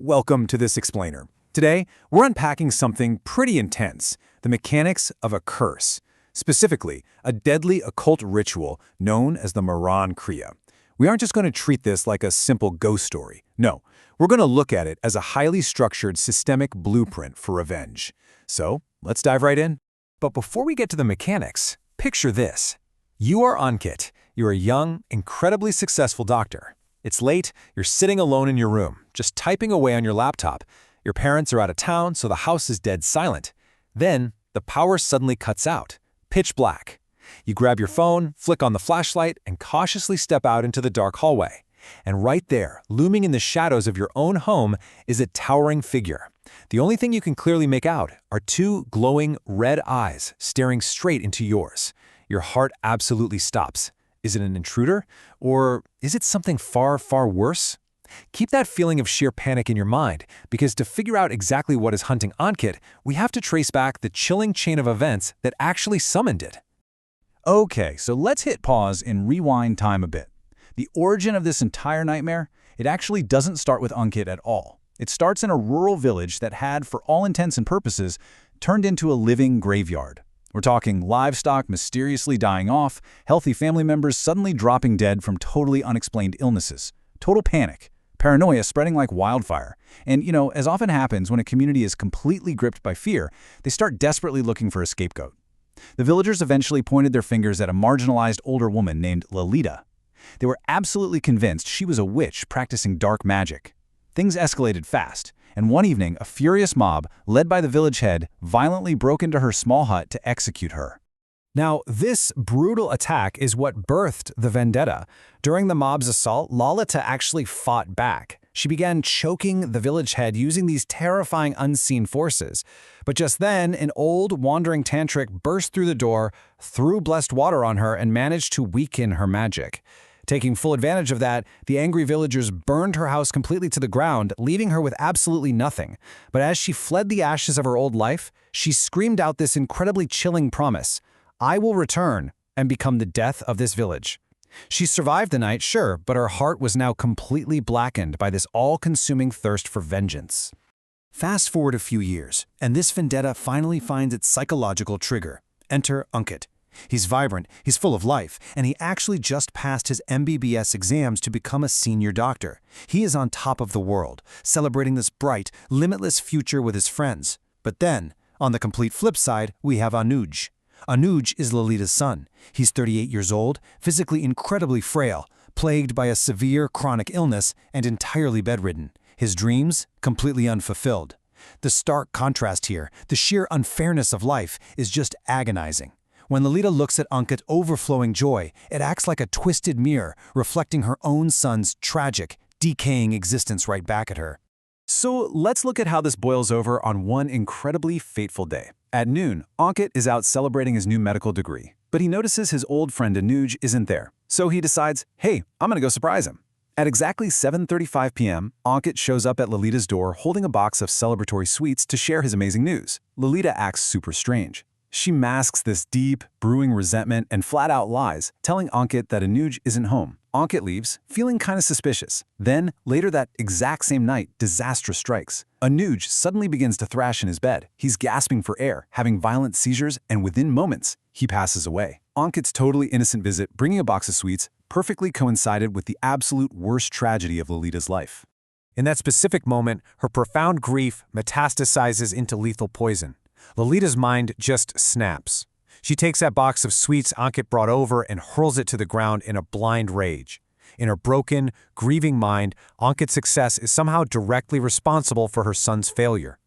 Welcome to this explainer. Today, we're unpacking something pretty intense, the mechanics of a curse, specifically a deadly occult ritual known as the Maran Kriya. We aren't just going to treat this like a simple ghost story. No, we're going to look at it as a highly structured systemic blueprint for revenge. So, let's dive right in. But before we get to the mechanics, picture this. You are Ankit. You're a young, incredibly successful doctor. It's late, you're sitting alone in your room, just typing away on your laptop. Your parents are out of town, so the house is dead silent. Then, the power suddenly cuts out. Pitch black. You grab your phone, flick on the flashlight, and cautiously step out into the dark hallway. And right there, looming in the shadows of your own home, is a towering figure. The only thing you can clearly make out are two glowing red eyes staring straight into yours. Your heart absolutely stops. Is it an intruder? Or is it something far, far worse? Keep that feeling of sheer panic in your mind, because to figure out exactly what is hunting Ankit, we have to trace back the chilling chain of events that actually summoned it. Okay, so let's hit pause and rewind time a bit. The origin of this entire nightmare, it actually doesn't start with Ankit at all. It starts in a rural village that had, for all intents and purposes, turned into a living graveyard. We're talking livestock mysteriously dying off, healthy family members suddenly dropping dead from totally unexplained illnesses. Total panic. Paranoia spreading like wildfire. And, as often happens when a community is completely gripped by fear, they start desperately looking for a scapegoat. The villagers eventually pointed their fingers at a marginalized older woman named Lolita. They were absolutely convinced she was a witch practicing dark magic. Things escalated fast, and one evening a furious mob, led by the village head, violently broke into her small hut to execute her. Now, this brutal attack is what birthed the vendetta. During the mob's assault, Lolita actually fought back. She began choking the village head using these terrifying unseen forces. But just then, an old, wandering tantric burst through the door, threw blessed water on her, and managed to weaken her magic. Taking full advantage of that, the angry villagers burned her house completely to the ground, leaving her with absolutely nothing. But as she fled the ashes of her old life, she screamed out this incredibly chilling promise: "I will return and become the death of this village." She survived the night, sure, but her heart was now completely blackened by this all-consuming thirst for vengeance. Fast forward a few years, and this vendetta finally finds its psychological trigger. Enter Ankit. He's vibrant, he's full of life, and he actually just passed his MBBS exams to become a senior doctor. He is on top of the world, celebrating this bright, limitless future with his friends. But then, on the complete flip side, we have Anuj. Anuj is Lolita's son. He's 38 years old, physically incredibly frail, plagued by a severe chronic illness, and entirely bedridden. His dreams, completely unfulfilled. The stark contrast here, the sheer unfairness of life, is just agonizing. When Lolita looks at Ankit's overflowing joy, it acts like a twisted mirror, reflecting her own son's tragic, decaying existence right back at her. So let's look at how this boils over on one incredibly fateful day. At noon, Ankit is out celebrating his new medical degree, but he notices his old friend Anuj isn't there. So he decides, hey, I'm gonna go surprise him. At exactly 7:35 p.m., Ankit shows up at Lolita's door holding a box of celebratory sweets to share his amazing news. Lolita acts super strange. She masks this deep, brewing resentment and flat-out lies, telling Ankit that Anuj isn't home. Ankit leaves, feeling kind of suspicious. Then, later that exact same night, disaster strikes. Anuj suddenly begins to thrash in his bed. He's gasping for air, having violent seizures, and within moments, he passes away. Ankit's totally innocent visit, bringing a box of sweets, perfectly coincided with the absolute worst tragedy of Lolita's life. In that specific moment, her profound grief metastasizes into lethal poison. Lolita's mind just snaps. She takes that box of sweets Ankit brought over and hurls it to the ground in a blind rage. In her broken, grieving mind, Ankit's success is somehow directly responsible for her son's failure.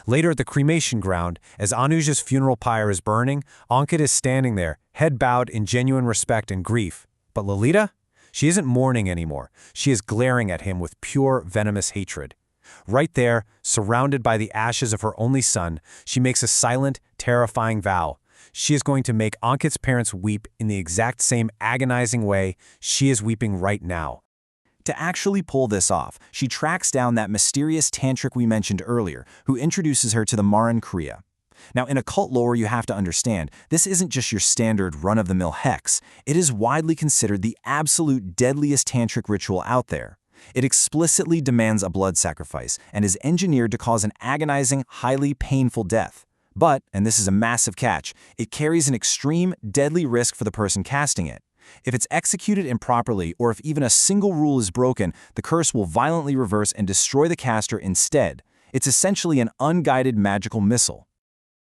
Later at the cremation ground, as Anuj's funeral pyre is burning, Ankit is standing there, head bowed in genuine respect and grief. But Lolita? She isn't mourning anymore. She is glaring at him with pure, venomous hatred. Right there, surrounded by the ashes of her only son, she makes a silent, terrifying vow. She is going to make Ankit's parents weep in the exact same agonizing way she is weeping right now. To actually pull this off, she tracks down that mysterious tantric we mentioned earlier, who introduces her to the Maran Kriya. Now, in occult lore, you have to understand, this isn't just your standard run-of-the-mill hex. It is widely considered the absolute deadliest tantric ritual out there. It explicitly demands a blood sacrifice and is engineered to cause an agonizing, highly painful death. But, and this is a massive catch, it carries an extreme, deadly risk for the person casting it. If it's executed improperly, or if even a single rule is broken, the curse will violently reverse and destroy the caster instead. It's essentially an unguided magical missile.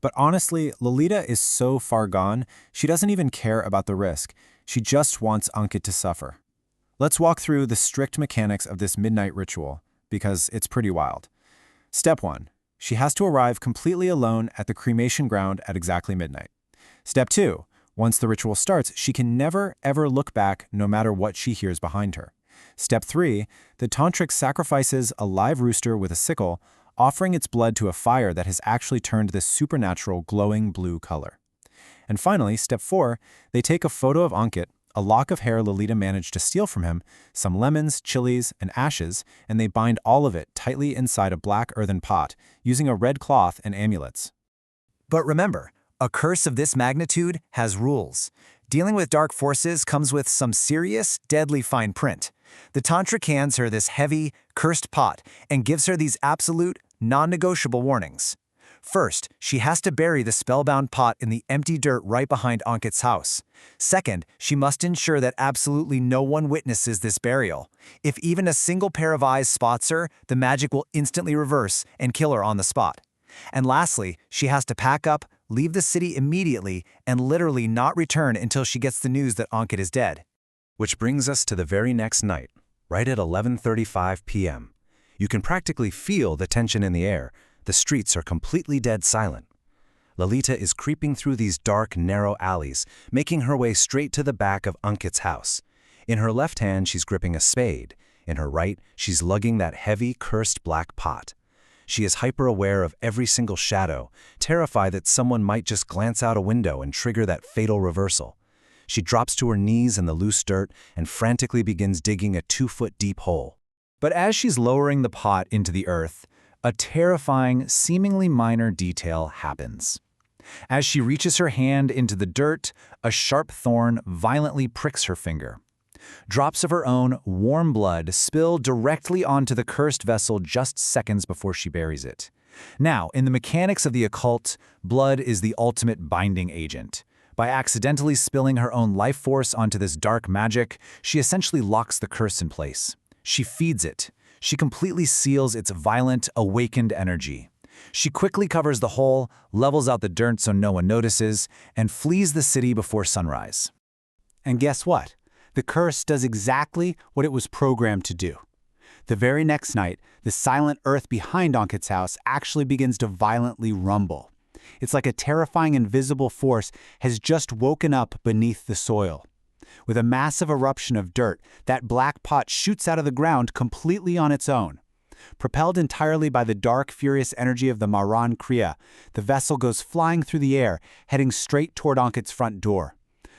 But honestly, Lolita is so far gone, she doesn't even care about the risk. She just wants Ankit to suffer. Let's walk through the strict mechanics of this midnight ritual, because it's pretty wild. Step 1. She has to arrive completely alone at the cremation ground at exactly midnight. Step 2. Once the ritual starts, she can never, ever look back no matter what she hears behind her. Step 3. The tantric sacrifices a live rooster with a sickle, offering its blood to a fire that has actually turned this supernatural glowing blue color. And finally, step 4. They take a photo of Ankit, a lock of hair Lolita managed to steal from him, some lemons, chilies, and ashes, and they bind all of it tightly inside a black earthen pot, using a red cloth and amulets. But remember, a curse of this magnitude has rules. Dealing with dark forces comes with some serious, deadly fine print. The tantric hands her this heavy, cursed pot and gives her these absolute, non-negotiable warnings. First, she has to bury the spellbound pot in the empty dirt right behind Ankit's house. Second, she must ensure that absolutely no one witnesses this burial. If even a single pair of eyes spots her, the magic will instantly reverse and kill her on the spot. And lastly, she has to pack up, leave the city immediately, and literally not return until she gets the news that Ankit is dead. Which brings us to the very next night, right at 11:35 p.m. You can practically feel the tension in the air. The streets are completely dead silent. Lolita is creeping through these dark, narrow alleys, making her way straight to the back of Ankit's house. In her left hand, she's gripping a spade. In her right, she's lugging that heavy, cursed black pot. She is hyper-aware of every single shadow, terrified that someone might just glance out a window and trigger that fatal reversal. She drops to her knees in the loose dirt and frantically begins digging a 2-foot-deep hole. But as she's lowering the pot into the earth, a terrifying, seemingly minor detail happens. As she reaches her hand into the dirt, a sharp thorn violently pricks her finger. Drops of her own warm blood spill directly onto the cursed vessel just seconds before she buries it. Now, in the mechanics of the occult, blood is the ultimate binding agent. By accidentally spilling her own life force onto this dark magic, she essentially locks the curse in place. She feeds it. She completely seals its violent, awakened energy. She quickly covers the hole, levels out the dirt so no one notices, and flees the city before sunrise. And guess what? The curse does exactly what it was programmed to do. The very next night, the silent earth behind Ankit's house actually begins to violently rumble. It's like a terrifying invisible force has just woken up beneath the soil. With a massive eruption of dirt, that black pot shoots out of the ground completely on its own. Propelled entirely by the dark, furious energy of the Maran Kriya, the vessel goes flying through the air, heading straight toward Ankit's front door.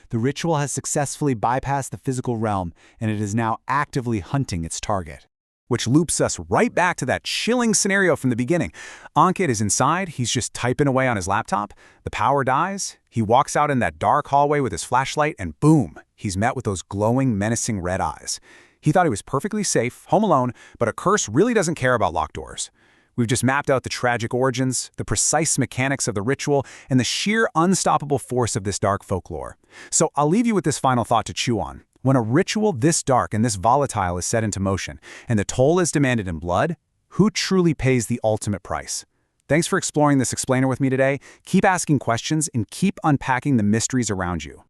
The ritual has successfully bypassed the physical realm, and it is now actively hunting its target. Which loops us right back to that chilling scenario from the beginning. Ankit is inside, he's just typing away on his laptop. The power dies, he walks out in that dark hallway with his flashlight, and boom, he's met with those glowing, menacing red eyes. He thought he was perfectly safe, home alone, but a curse really doesn't care about locked doors. We've just mapped out the tragic origins, the precise mechanics of the ritual, and the sheer unstoppable force of this dark folklore. So I'll leave you with this final thought to chew on. When a ritual this dark and this volatile is set into motion, and the toll is demanded in blood, who truly pays the ultimate price? Thanks for exploring this explainer with me today. Keep asking questions and keep unpacking the mysteries around you.